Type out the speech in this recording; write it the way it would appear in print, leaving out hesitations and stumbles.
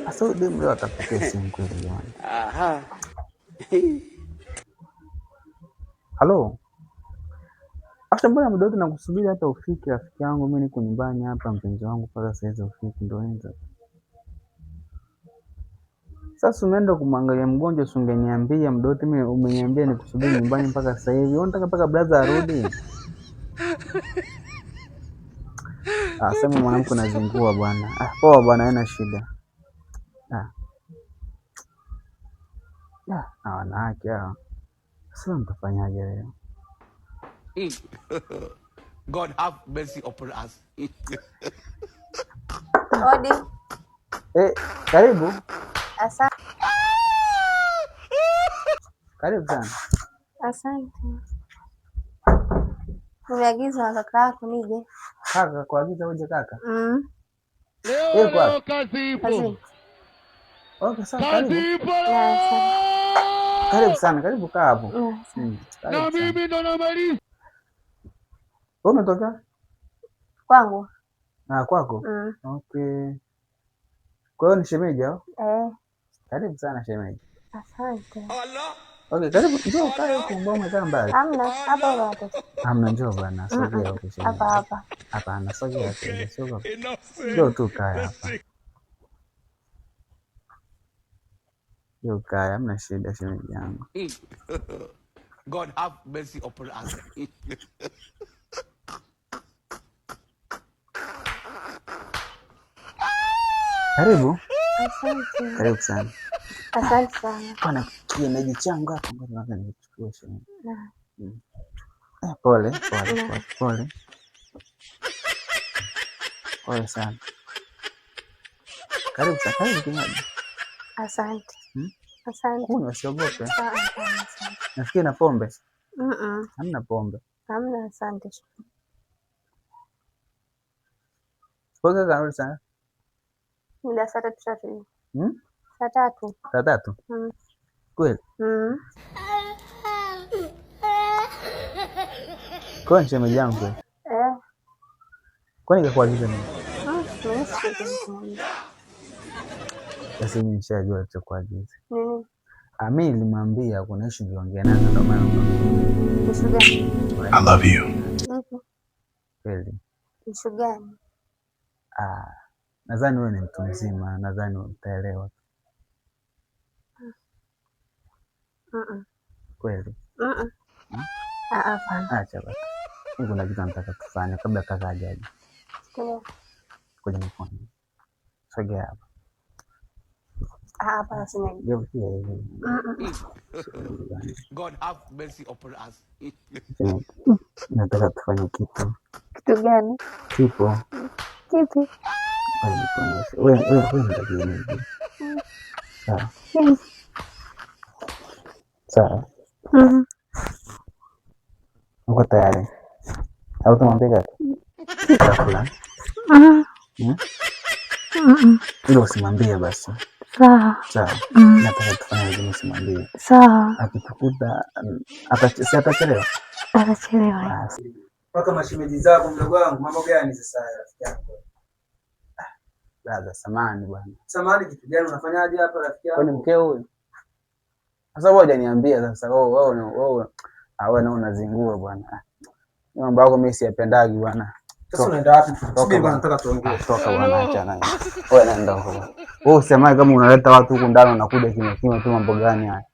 Asa demu leo atapokea simu kweli jamani. Aha. Halo. Acha mbona muda wote nakusubiri hata ufike rafiki yangu, mimi niko nyumbani hapa mpenzi wangu mpaka saa hizi ufike ndio enza. Sasa umeenda kumwangalia mgonjwa, si ungeniambia muda wote, mimi umeniambia nikusubiri nyumbani mpaka sasa hivi. Unataka mpaka brother arudi? Sema mwanamke nazingua bwana. Poa bwana, haina shida. Wanawake hao. Sasa mtafanyaje leo? God have mercy upon us. Odi. Karibu. Asante. Karibu sana. Asante. Umeagiza na kaka yako nije. Kaka kuagiza uje kaka? Leo kazi ipo. Okay, sawa, karibu. Asante. Karibu sana, karibu kaa hapo. Na mimi ndo namaliza. Wewe umetoka? Kwangu. Kwako? Okay. Kwa hiyo ni shemeji au? Karibu sana shemeji. Asante. Okay, karibu. Njoo kaa huko, mbona umekaa mbali? Hamna, hapa wapi? Hamna, njoo bwana, sogea huko shemeji. Hapa. Hapana, sogea hapo, sogea. Njoo tu kaa hapa. Njoo kaa, hamna shida shemeji yangu. God have mercy upon us. Karibu. Asante. Karibu sana. Asante sana. Bwana kienyeji changu hapa ngoja nataka nichukue shemeji. Pole. Pole sana. Karibu sana, karibu kinywaji. Asante. Asante. Kunywa, usiogope. Nafikiri na pombe. Hamna pombe. Hamna, asante. Poga kanuni sana. Muda saa tatu. Saa tatu. Saa tatu? Kweli? Kwa nini shemeji yangu? Kwani kakuagiza nini? Sasa mimi nishajua alichokuagiza. Mimi nilimwambia kuna issue niliongea naye ndio maana. I love you. Kweli? Issue gani? Nadhani wewe ni mtu mzima, nadhani utaelewa. Kweli? Hapana. Acha basi. Kuna kitu nataka tufanye kabla kaka hajaje. Ngoja nikwambie. Sogea hapa. Hapa sina. God have mercy upon us. Nataka tufanye kitu. Kitu gani? Kipo. Kipi? Wewe ndio nini? Sawa. Sawa. Uko tayari? Au tumwambie kaka? Chakula. Ndio usimwambie basi. Sawa. Nataka tufanye hivi, usimwambie. Sawa. Akikukuta atachelewa. Atachelewa. Paka mashemeji zako mdogo wangu, mambo gani sasa rafiki yangu? Dada samani bwana. Samani kitu gani unafanyaje hapa rafiki yangu? Kwani mkeo huyu? Sasa wewe hujaniambia sasa wewe na unazingua bwana. Mambo yako mimi siyapendagi bwana. Sasa unaenda wapi? Subiri bwana, nataka tuongee. Toka bwana, acha naye. Wewe nenda huko. Wewe usemaje kama unaleta watu huku ndani unakuja kimya kimya tu, mambo gani haya?